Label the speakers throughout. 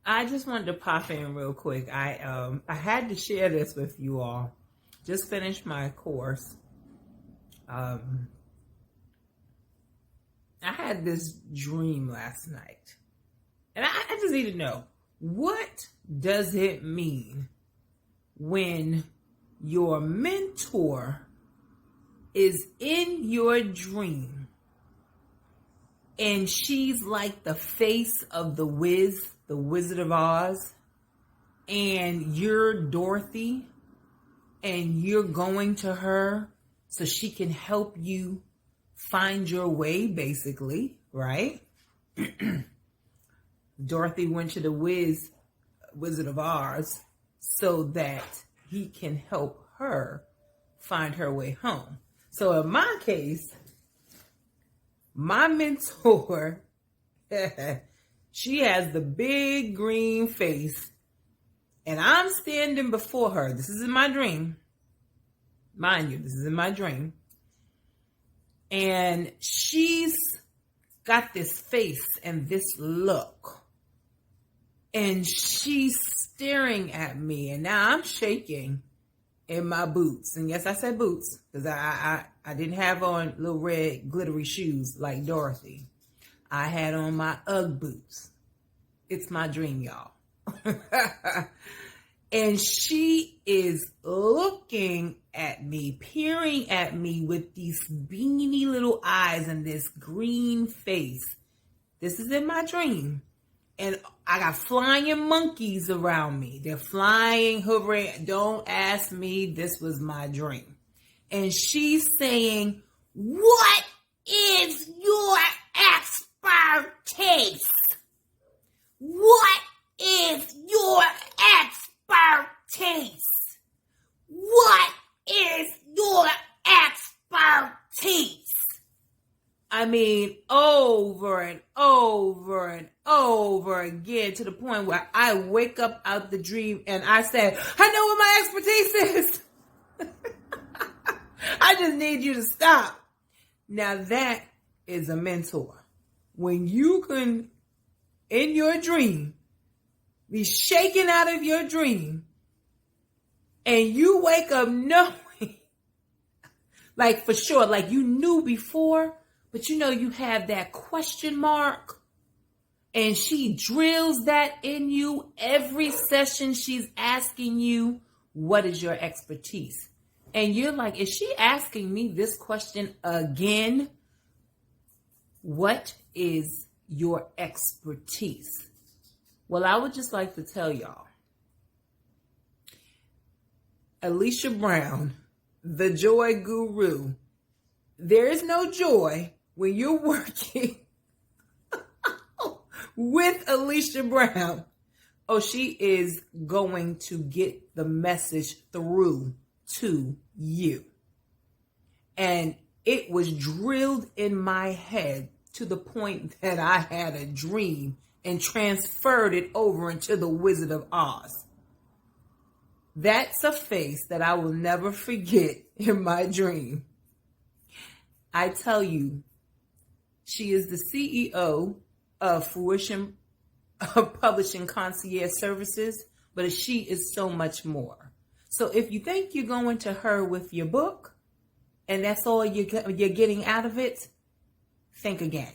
Speaker 1: I just wanted to pop in real quick. I had to share this with you all. Just finished my course. I had this dream last night, and I just need to know, what does it mean when your mentor is in your dream and she's like the face of the Wizard of Oz, and you're Dorothy and you're going to her so she can help you find your way, basically, right? Dorothy went to the Wizard of Oz so that he can help her find her way home. So in my case, my mentor, she has the big green face, and I'm standing before her. This is in my dream. Mind you, this is in my dream. And she's got this face and this look. And she's staring at me. And now I'm shaking in my boots. And yes, I said boots, because I didn't have on little red glittery shoes like Dorothy. I had on my Ugg boots. It's my dream, y'all. And she is looking at me, peering at me with these beady little eyes and this green face. This is in my dream. And I got flying monkeys around me. They're flying, hovering. Don't ask me. This was my dream. And she's saying, "What is your expertise? What is your expertise? What is your expertise?" I mean, over and over and over again, to the point where I wake up out the dream and I say, "I know what my expertise is." I just need you to stop. Now that is a mentor. When you can, in your dream, be shaken out of your dream, and you wake up knowing, like for sure, like you knew before, but you know you have that question mark, and she drills that in you every session. She's asking you, "What is your expertise?" And you're like, "Is she asking me this question again? What is your expertise?" Well, I would just like to tell y'all, Alicia Brown, the joy guru, there is no joy when you're working with Alicia Brown. Oh, she is going to get the message through to you. And it was drilled in my head to the point that I had a dream and transferred it over into the Wizard of Oz. That's a face that I will never forget in my dream. I tell you, she is the CEO of Fruition Publishing Concierge Services, but she is so much more. So if you think you're going to her with your book and that's all you're getting out of it, think again.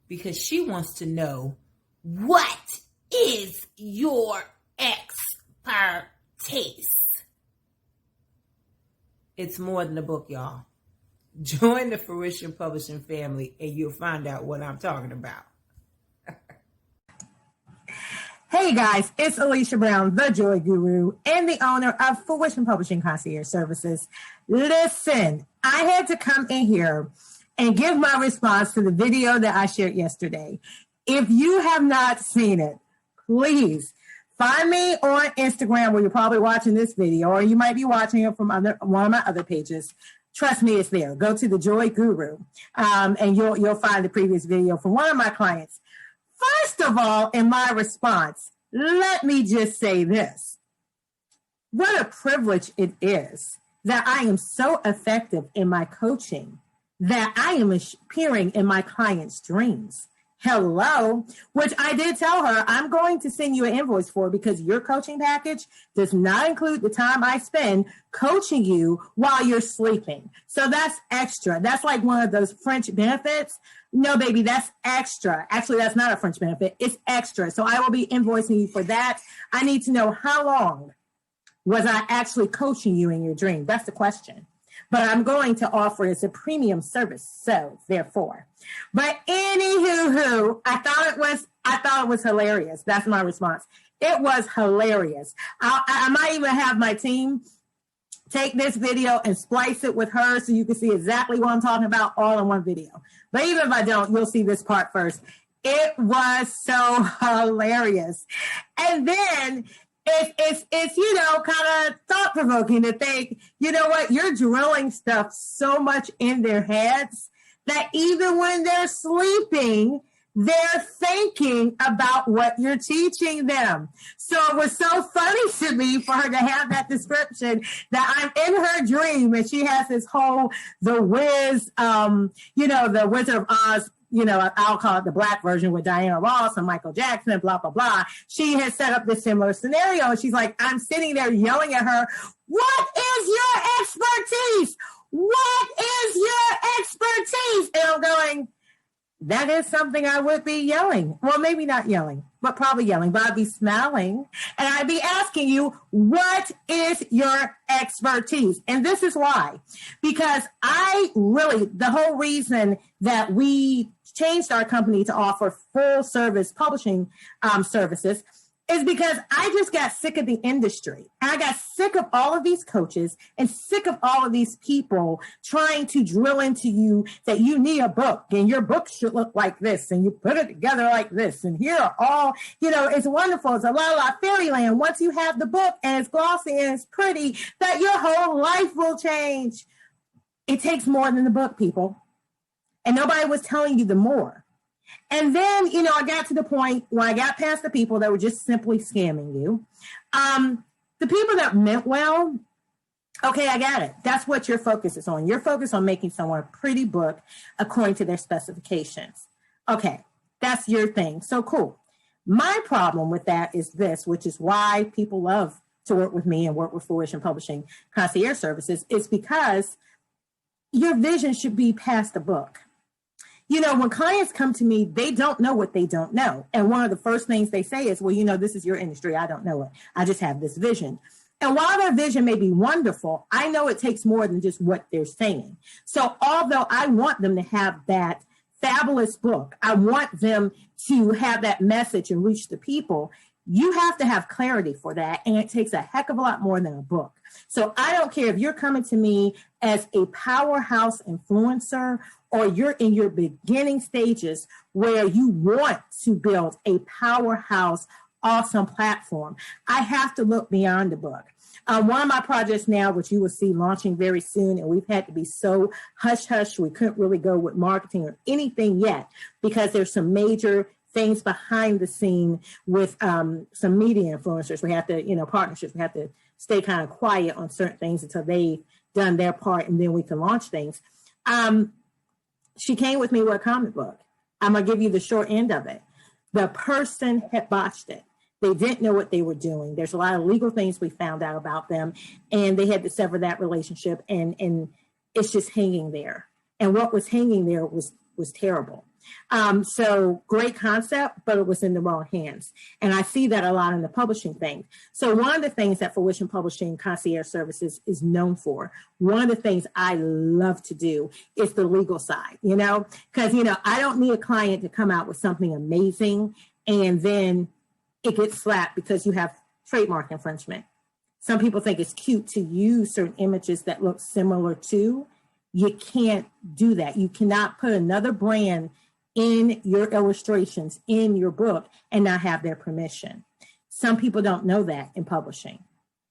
Speaker 1: Because she wants to know, what is your expertise? It's more than a book, y'all. Join the Fruition Publishing family and you'll find out what I'm talking about.
Speaker 2: Hey guys, it's Alicia Brown, the Joy Guru and the owner of Fruition Publishing Concierge Services. Listen, I had to come in here and give my response to the video that I shared yesterday. If you have not seen it, please find me on Instagram, where you're probably watching this video, or you might be watching it from one of my other pages. Trust me, it's there. Go to the Joy Guru, and you'll find the previous video from one of my clients. First of all, in my response, let me just say this. What a privilege it is that I am so effective in my coaching that I am appearing in my clients' dreams. Hello, which I did tell her I'm going to send you an invoice for because your coaching package does not include the time I spend coaching you while you're sleeping. So that's extra. That's like one of those French benefits. No, baby, that's extra. Actually, that's not a French benefit. It's extra. So I will be invoicing you for that. I need to know how long was I actually coaching you in your dream? That's the question. But I'm going to offer it as a premium service. So therefore, but anywho, I thought it was hilarious. That's my response. It was hilarious. I might even have my team take this video and splice it with her so you can see exactly what I'm talking about all in one video. But even if I don't, you'll see this part first. It was so hilarious. And then it's kind of thought-provoking to think, you know what, you're drilling stuff so much in their heads that even when they're sleeping, they're thinking about what you're teaching them. So it was so funny to me for her to have that description that I'm in her dream and she has this whole, the Wizard of Oz, I'll call it the Black version with Diana Ross and Michael Jackson and blah, blah, blah. She has set up this similar scenario and she's like, I'm sitting there yelling at her, what is your expertise? What is your expertise? And I'm going, that is something I would be yelling. Well, maybe not yelling, but probably yelling, but I'd be smiling and I'd be asking you, what is your expertise? And this is why, because the whole reason that we changed our company to offer full service publishing services is because I just got sick of the industry. I got sick of all of these coaches and sick of all of these people trying to drill into you that you need a book and your book should look like this and you put it together like this. And here are all, it's wonderful. It's a la fairyland. Once you have the book and it's glossy and it's pretty, that your whole life will change. It takes more than the book, people. And nobody was telling you the more. And then, I got to the point where I got past the people that were just simply scamming you. The people that meant well, okay, I got it. That's what your focus is on. You're focused on making someone a pretty book according to their specifications. Okay, that's your thing. So cool. My problem with that is this, which is why people love to work with me and work with Fruition Publishing Concierge Services, is because your vision should be past a book. When clients come to me, they don't know what they don't know. And one of the first things they say is, well, this is your industry. I don't know it. I just have this vision. And while their vision may be wonderful, I know it takes more than just what they're saying. So although I want them to have that fabulous book, I want them to have that message and reach the people, you have to have clarity for that. And it takes a heck of a lot more than a book. So I don't care if you're coming to me as a powerhouse influencer or you're in your beginning stages where you want to build a powerhouse, awesome platform. I have to look beyond the book. One of my projects now, which you will see launching very soon, and we've had to be so hush-hush, we couldn't really go with marketing or anything yet because there's some major things behind the scene with some media influencers. We have to, partnerships, we have to stay kind of quiet on certain things until they've done their part and then we can launch things. She came with me with a comic book. I'm going to give you the short end of it. The person had botched it. They didn't know what they were doing. There's a lot of legal things we found out about them, and they had to sever that relationship, and it's just hanging there. And what was hanging there was terrible. So great concept, but it was in the wrong hands. And I see that a lot in the publishing thing. So one of the things that Fruition Publishing Concierge Services is known for, one of the things I love to do is the legal side, because, I don't need a client to come out with something amazing and then it gets slapped because you have trademark infringement. Some people think it's cute to use certain images that look similar to. You can't do that. You cannot put another brand in your illustrations, in your book, and not have their permission. Some people don't know that in publishing.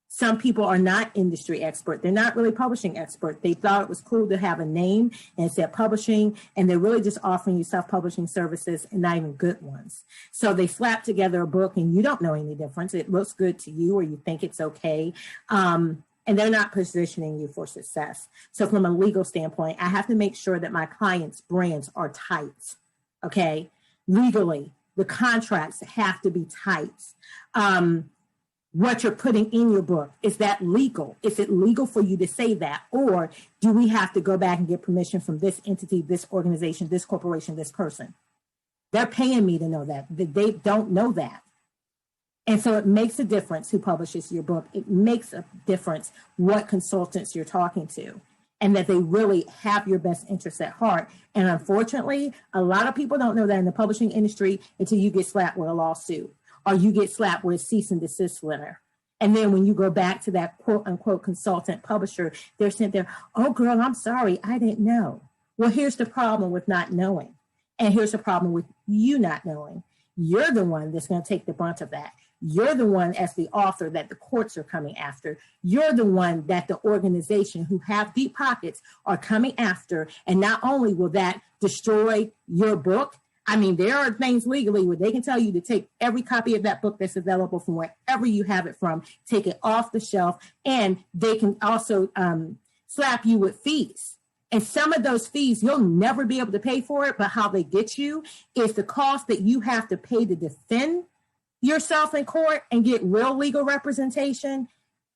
Speaker 2: Some people are not industry expert. They're not really publishing expert. They thought it was cool to have a name and said publishing, and they're really just offering you self-publishing services and not even good ones. So they slap together a book and you don't know any difference. It looks good to you or you think it's okay. And they're not positioning you for success. So from a legal standpoint, I have to make sure that my clients' brands are tight. Okay. legally. The contracts have to be tight. What you're putting in your book, is that legal? Is it legal for you to say that? Or do we have to go back and get permission from this entity, this organization, this corporation, this person? They're paying me to know that. They don't know that. And so it makes a difference who publishes your book. It makes a difference what consultants you're talking to, and that they really have your best interests at heart. And unfortunately, a lot of people don't know that in the publishing industry until you get slapped with a lawsuit, or you get slapped with a cease and desist letter. And then when you go back to that quote unquote consultant publisher, they're sitting there, oh girl, I'm sorry, I didn't know. Well, here's the problem with not knowing. And here's the problem with you not knowing. You're the one that's going to take the brunt of that. You're the one as the author that the courts are coming after. You're the one that the organization who have deep pockets are coming after. And not only will that destroy your book, I mean, there are things legally where they can tell you to take every copy of that book that's available from wherever you have it from, take it off the shelf, and they can also slap you with fees. And some of those fees, you'll never be able to pay for it, but how they get you is the cost that you have to pay to defend yourself in court and get real legal representation.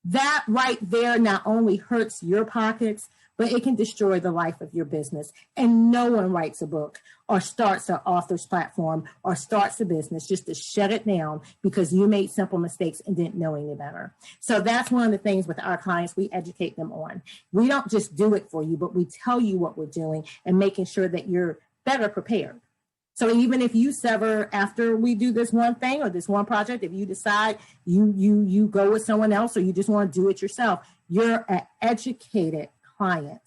Speaker 2: That right there not only hurts your pockets, but it can destroy the life of your business. And no one writes a book or starts an author's platform or starts a business just to shut it down because you made simple mistakes and didn't know any better. So that's one of the things with our clients we educate them on. We don't just do it for you, but we tell you what we're doing and making sure that you're better prepared. So even if you sever after we do this one thing or this one project, if you decide you go with someone else or you just want to do it yourself, you're an educated client.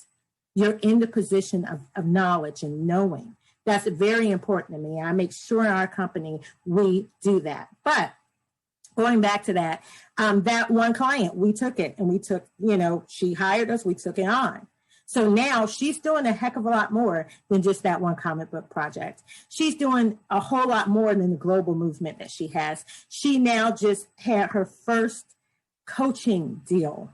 Speaker 2: You're in the position of knowledge and knowing. That's very important to me. I make sure in our company we do that. But going back to that, that one client, we took it and we took, she hired us, we took it on. So now she's doing a heck of a lot more than just that one comic book project. She's doing a whole lot more than the global movement that she has. She now just had her first coaching deal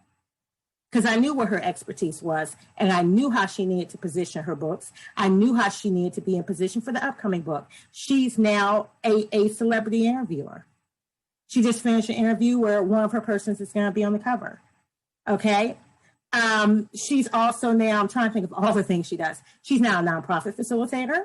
Speaker 2: because I knew what her expertise was and I knew how she needed to position her books. I knew how she needed to be in position for the upcoming book. She's now a celebrity interviewer. She just finished an interview where one of her persons is going to be on the cover. Okay. She's also now, I'm trying to think of all the things she does. She's now a nonprofit facilitator.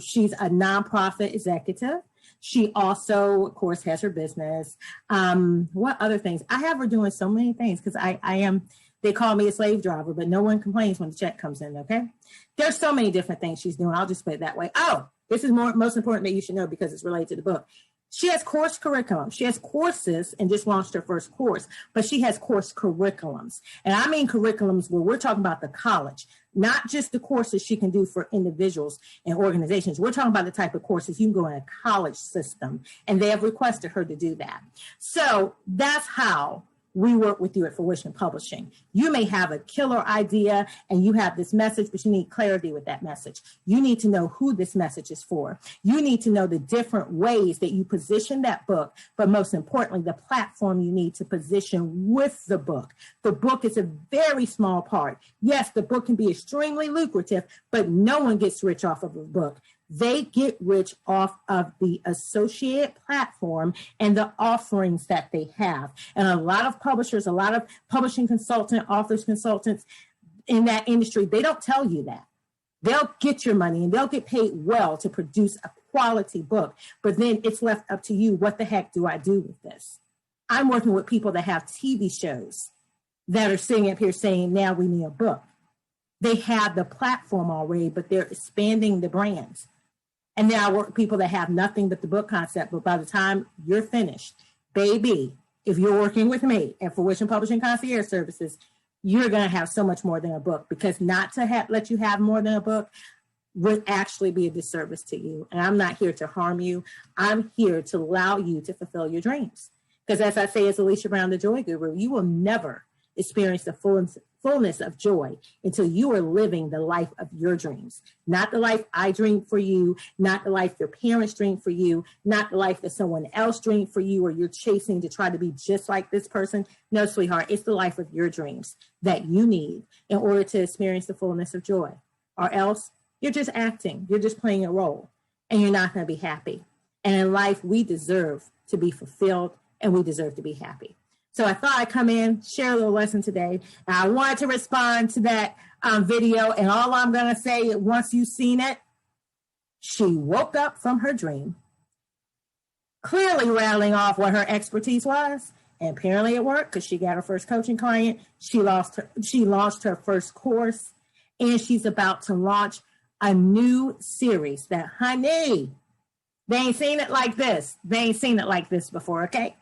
Speaker 2: She's a nonprofit executive. She also, of course, has her business. What other things? I have her doing so many things because I am, they call me a slave driver, but no one complains when the check comes in, okay? There's so many different things she's doing. I'll just put it that way. Oh, this is most important that you should know because it's related to the book. She has course curriculum. She has courses and just launched her first course, but she has course curriculums. And I mean curriculums where we're talking about the college, not just the courses she can do for individuals and organizations. We're talking about the type of courses you can go in a college system, and they have requested her to do that. So that's how we work with you at Fruition Publishing. You may have a killer idea and you have this message, but you need clarity with that message. You need to know who this message is for. You need to know the different ways that you position that book, but most importantly, the platform you need to position with the book. The book is a very small part. Yes, the book can be extremely lucrative, but no one gets rich off of a book. They get rich off of the associated platform and the offerings that they have. And a lot of publishers, a lot of publishing consultants, authors consultants in that industry, they don't tell you that. They'll get your money and they'll get paid well to produce a quality book. But then it's left up to you. What the heck do I do with this? I'm working with people that have TV shows that are sitting up here saying, now we need a book. They have the platform already, but they're expanding the brands. And then I work with people that have nothing but the book concept. But by the time you're finished, baby, if you're working with me at Fruition Publishing Concierge Services, you're going to have so much more than a book, because not to let you have more than a book would actually be a disservice to you. And I'm not here to harm you. I'm here to allow you to fulfill your dreams. Because as I say, as Alicia Brown, the Joy Guru, you will never experience the fullness of joy until you are living the life of your dreams. Not the life I dreamed for you, not the life your parents dreamed for you, not the life that someone else dreamed for you or you're chasing to try to be just like this person. No, sweetheart, it's the life of your dreams that you need in order to experience the fullness of joy. Or else you're just acting, you're just playing a role. and you're not going to be happy. And in life, we deserve to be fulfilled and we deserve to be happy. So I thought I'd come in, share a little lesson today. And I wanted to respond to that video. And all I'm going to say, once you've seen it, she woke up from her dream, clearly rattling off what her expertise was. And apparently it worked because she got her first coaching client. She launched her first course, and she's about to launch a new series that, honey, they ain't seen it like this. They ain't seen it like this before, okay?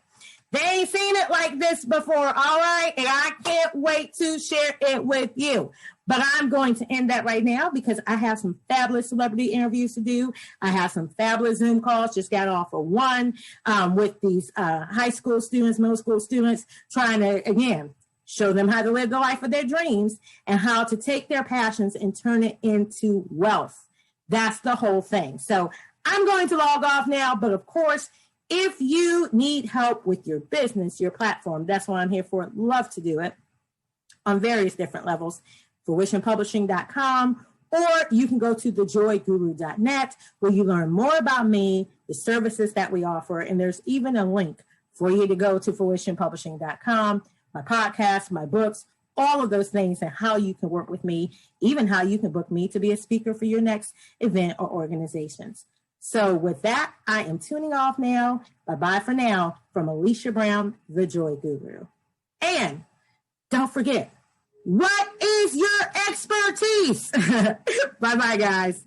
Speaker 2: They ain't seen it like this before, all right? And I can't wait to share it with you. But I'm going to end that right now because I have some fabulous celebrity interviews to do. I have some fabulous Zoom calls. Just got off of one with these high school students, middle school students, trying to, again, show them how to live the life of their dreams and how to take their passions and turn it into wealth. That's the whole thing. So I'm going to log off now. But of course, if you need help with your business, your platform, that's what I'm here for. Love to do it on various different levels. FruitionPublishing.com, or you can go to thejoyguru.net where you learn more about me, the services that we offer, and there's even a link for you to go to FruitionPublishing.com, my podcast, my books, all of those things, and how you can work with me, even how you can book me to be a speaker for your next event or organizations. So with that, I am tuning off now. Bye-bye for now from Alicia Brown, the Joy Guru. And don't forget, what is your expertise? Bye-bye, guys.